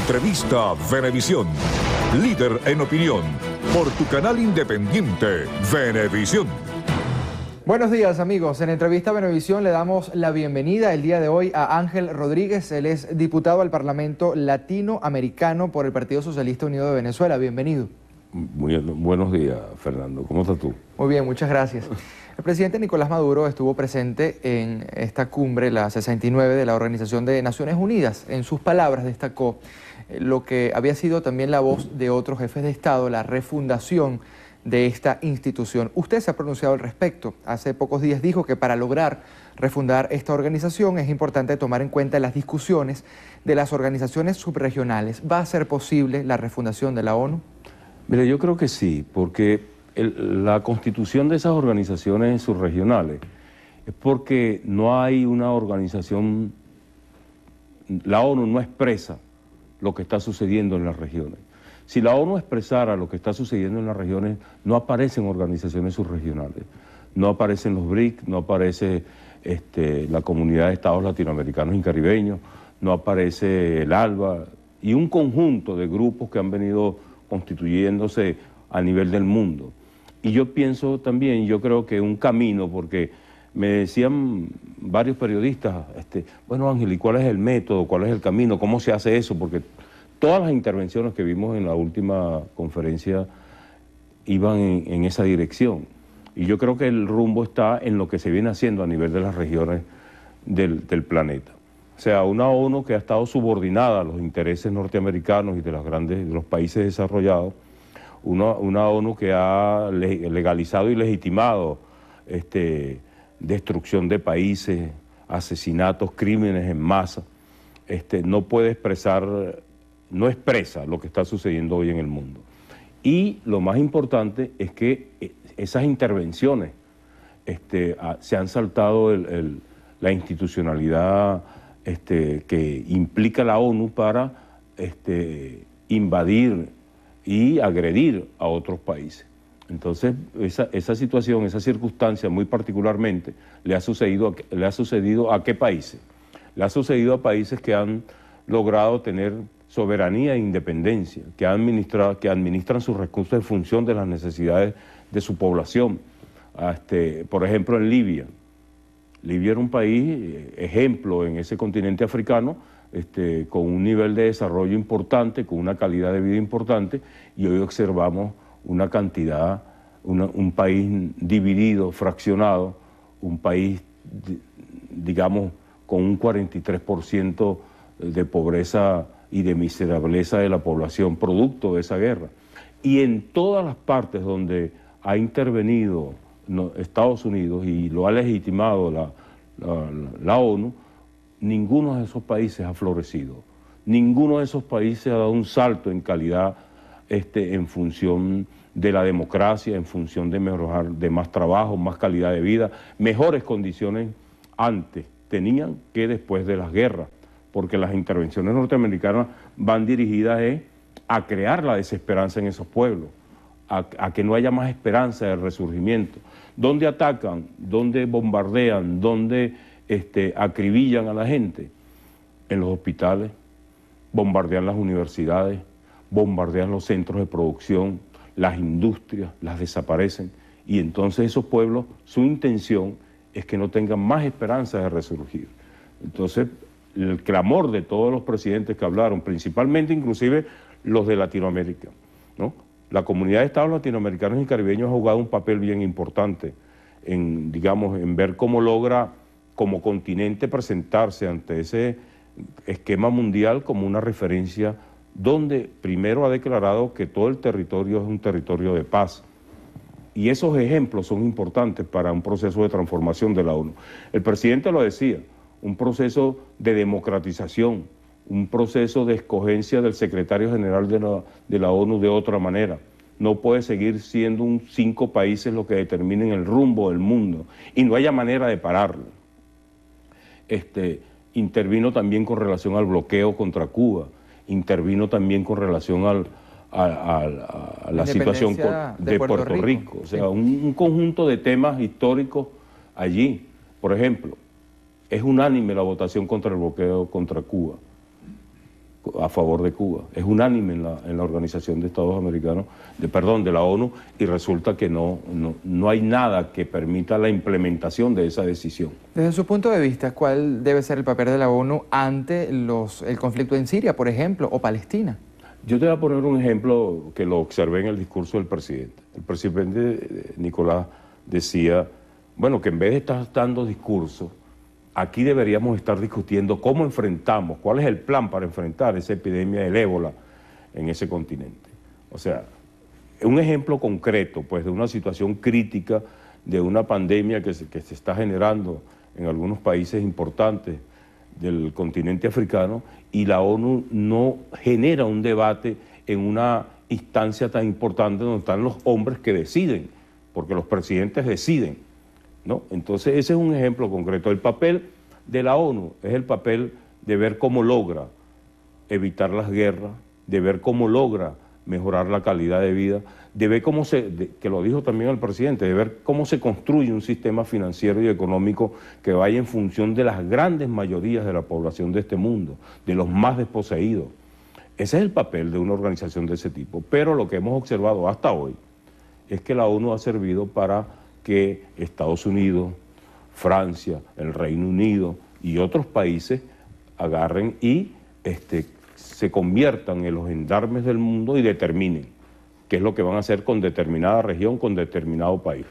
Entrevista Venevisión. Líder en opinión. Por tu canal independiente, Venevisión. Buenos días, amigos. En Entrevista Venevisión le damos la bienvenida el día de hoy a Ángel Rodríguez. Él es diputado al Parlamento Latinoamericano por el Partido Socialista Unido de Venezuela. Bienvenido. Buenos días, Fernando. ¿Cómo estás tú? Muy bien, muchas gracias. El presidente Nicolás Maduro estuvo presente en esta cumbre, la 69 de la Organización de Naciones Unidas. En sus palabras destacó lo que había sido también la voz de otros jefes de Estado, la refundación de esta institución. Usted se ha pronunciado al respecto. Hace pocos días dijo que para lograr refundar esta organización es importante tomar en cuenta las discusiones de las organizaciones subregionales. ¿Va a ser posible la refundación de la ONU? Mire, yo creo que sí, porque la constitución de esas organizaciones subregionales es porque no hay una organización, la ONU no expresa lo que está sucediendo en las regiones. Si la ONU expresara lo que está sucediendo en las regiones, no aparecen organizaciones subregionales, no aparecen los BRIC, no aparece la Comunidad de Estados Latinoamericanos y Caribeños, no aparece el ALBA y un conjunto de grupos que han venido constituyéndose a nivel del mundo. Y yo pienso también, yo creo que un camino, porque me decían varios periodistas, bueno Ángel, ¿y cuál es el método, cuál es el camino, cómo se hace eso? Porque todas las intervenciones que vimos en la última conferencia iban en esa dirección. Y yo creo que el rumbo está en lo que se viene haciendo a nivel de las regiones del planeta. O sea, una ONU que ha estado subordinada a los intereses norteamericanos y de los países desarrollados, una ONU que ha legalizado y legitimado destrucción de países, asesinatos, crímenes en masa, no puede expresar, no expresa lo que está sucediendo hoy en el mundo. Y lo más importante es que esas intervenciones se han saltado la institucionalidad que implica la ONU para invadir y agredir a otros países. Entonces, esa situación, esa circunstancia muy particularmente, le ha sucedido ¿a qué países? Le ha sucedido a países que han logrado tener soberanía e independencia, que administran sus recursos en función de las necesidades de su población. Por ejemplo, en Libia. Libia era un país ejemplo en ese continente africano, con un nivel de desarrollo importante, con una calidad de vida importante, y hoy observamos una cantidad, un país dividido, fraccionado, un país, digamos, con un 43% de pobreza y de miserableza de la población, producto de esa guerra. Y en todas las partes donde ha intervenido Estados Unidos y lo ha legitimado la ONU, ninguno de esos países ha florecido. Ninguno de esos países ha dado un salto en calidad en función de la democracia, en función de mejorar, de más trabajo, más calidad de vida, mejores condiciones antes tenían que después de las guerras, porque las intervenciones norteamericanas van dirigidas a crear la desesperanza en esos pueblos, a que no haya más esperanza de resurgimiento. ¿Dónde atacan? ¿Dónde bombardean? ¿Dónde acribillan a la gente? En los hospitales, bombardean las universidades, bombardean los centros de producción, las industrias, las desaparecen. Y entonces esos pueblos, su intención es que no tengan más esperanza de resurgir. Entonces, el clamor de todos los presidentes que hablaron, principalmente inclusive los de Latinoamérica, ¿no? La Comunidad de Estados Latinoamericanos y Caribeños ha jugado un papel bien importante en ver cómo logra como continente presentarse ante ese esquema mundial como una referencia donde primero ha declarado que todo el territorio es un territorio de paz. Y esos ejemplos son importantes para un proceso de transformación de la ONU. El presidente lo decía, un proceso de democratización, un proceso de escogencia del secretario general de la ONU de otra manera. No puede seguir siendo 5 países los que determinen el rumbo del mundo y no haya manera de pararlo. Intervino también con relación al bloqueo contra Cuba, intervino también con relación a la situación de Puerto Rico. O sea, sí. un conjunto de temas históricos allí. Por ejemplo, es unánime la votación contra el bloqueo contra Cuba. a favor de Cuba. Es unánime en la Organización de Estados Americanos, de la ONU, y resulta que no hay nada que permita la implementación de esa decisión. Desde su punto de vista, ¿cuál debe ser el papel de la ONU ante el conflicto en Siria, por ejemplo, o Palestina? Yo te voy a poner un ejemplo que lo observé en el discurso del presidente. El presidente Nicolás decía, bueno, que en vez de estar dando discursos, aquí deberíamos estar discutiendo cómo enfrentamos, cuál es el plan para enfrentar esa epidemia del ébola en ese continente. O sea, un ejemplo concreto, pues, de una situación crítica, de una pandemia que se está generando en algunos países importantes del continente africano, y la ONU no genera un debate en una instancia tan importante donde están los hombres que deciden, porque los presidentes deciden, ¿no? Entonces ese es un ejemplo concreto. El papel de la ONU es el papel de ver cómo logra evitar las guerras, de ver cómo logra mejorar la calidad de vida, de ver cómo que lo dijo también el presidente, de ver cómo se construye un sistema financiero y económico que vaya en función de las grandes mayorías de la población de este mundo, de los más desposeídos. Ese es el papel de una organización de ese tipo. Pero lo que hemos observado hasta hoy es que la ONU ha servido para que Estados Unidos, Francia, el Reino Unido y otros países agarren y se conviertan en los gendarmes del mundo y determinen qué es lo que van a hacer con determinada región, con determinado país.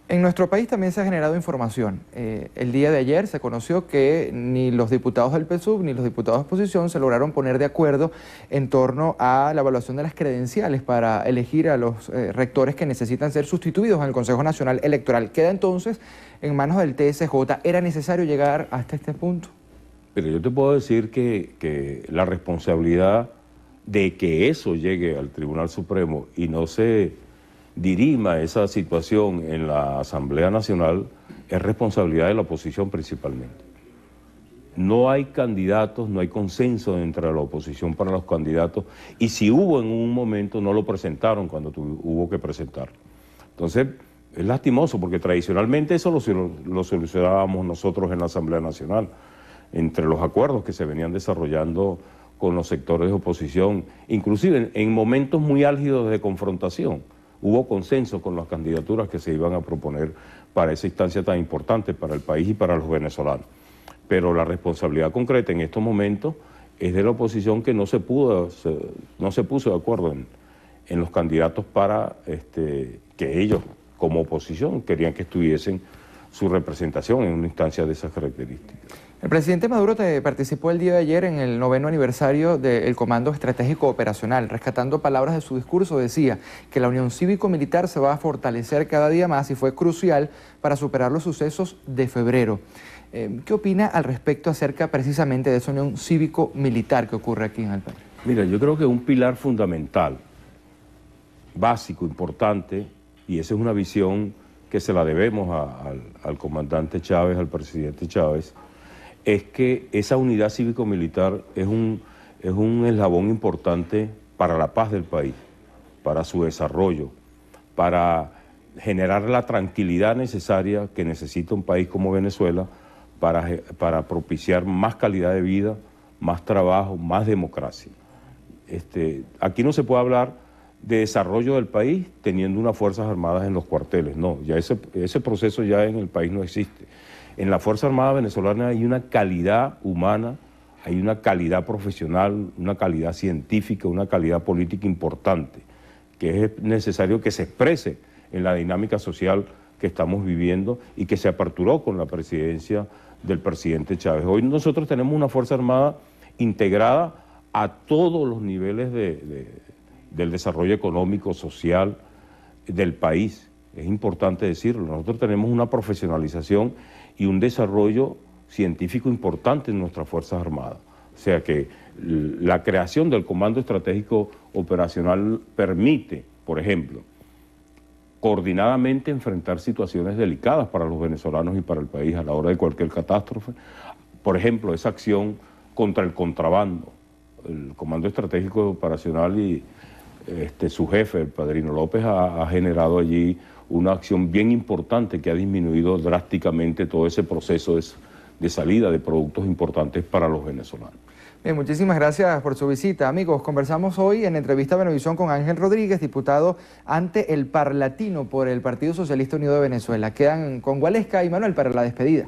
En nuestro país también se ha generado información. El día de ayer se conoció que ni los diputados del PSUV ni los diputados de oposición se lograron poner de acuerdo en torno a la evaluación de las credenciales para elegir a los rectores que necesitan ser sustituidos en el Consejo Nacional Electoral. Queda entonces en manos del TSJ. ¿Era necesario llegar hasta este punto? Pero yo te puedo decir que la responsabilidad de que eso llegue al Tribunal Supremo y no se dirima esa situación en la Asamblea Nacional es responsabilidad de la oposición principalmente. No hay candidatos, no hay consenso entre la oposición para los candidatos, y si hubo en un momento no lo presentaron cuando hubo que presentarlo. Entonces es lastimoso porque tradicionalmente eso lo solucionábamos nosotros en la Asamblea Nacional, entre los acuerdos que se venían desarrollando con los sectores de oposición, inclusive en momentos muy álgidos de confrontación. Hubo consenso con las candidaturas que se iban a proponer para esa instancia tan importante para el país y para los venezolanos. Pero la responsabilidad concreta en estos momentos es de la oposición, que no se puso de acuerdo en los candidatos para que ellos, como oposición, querían que estuviesen su representación en una instancia de esas características. El presidente Maduro participó el día de ayer en el 9º aniversario del Comando Estratégico Operacional. Rescatando palabras de su discurso, decía que la unión cívico-militar se va a fortalecer cada día más y fue crucial para superar los sucesos de febrero. ¿Qué opina al respecto acerca precisamente de esa unión cívico-militar que ocurre aquí en el país? Mira, yo creo que un pilar fundamental, básico, importante, y esa es una visión que se la debemos al comandante Chávez, al presidente Chávez, es que esa unidad cívico-militar es un eslabón importante para la paz del país, para su desarrollo, para generar la tranquilidad necesaria que necesita un país como Venezuela para propiciar más calidad de vida, más trabajo, más democracia. Aquí no se puede hablar de desarrollo del país teniendo unas Fuerzas Armadas en los cuarteles, no, ya ese proceso ya en el país no existe. En la Fuerza Armada venezolana hay una calidad humana, hay una calidad profesional, una calidad científica, una calidad política importante, que es necesario que se exprese en la dinámica social que estamos viviendo y que se aperturó con la presidencia del presidente Chávez. Hoy nosotros tenemos una Fuerza Armada integrada a todos los niveles del desarrollo económico, social del país. Es importante decirlo, nosotros tenemos una profesionalización y un desarrollo científico importante en nuestras Fuerzas Armadas. O sea que la creación del Comando Estratégico Operacional permite, por ejemplo, coordinadamente enfrentar situaciones delicadas para los venezolanos y para el país a la hora de cualquier catástrofe. Por ejemplo, esa acción contra el contrabando. El Comando Estratégico Operacional y su jefe, el Padrino López, ha generado allí una acción bien importante que ha disminuido drásticamente todo ese proceso de salida de productos importantes para los venezolanos. Bien, muchísimas gracias por su visita. Amigos, conversamos hoy en entrevista a Venevisión con Ángel Rodríguez, diputado ante el Parlatino por el Partido Socialista Unido de Venezuela. Quedan con Gualesca y Manuel para la despedida.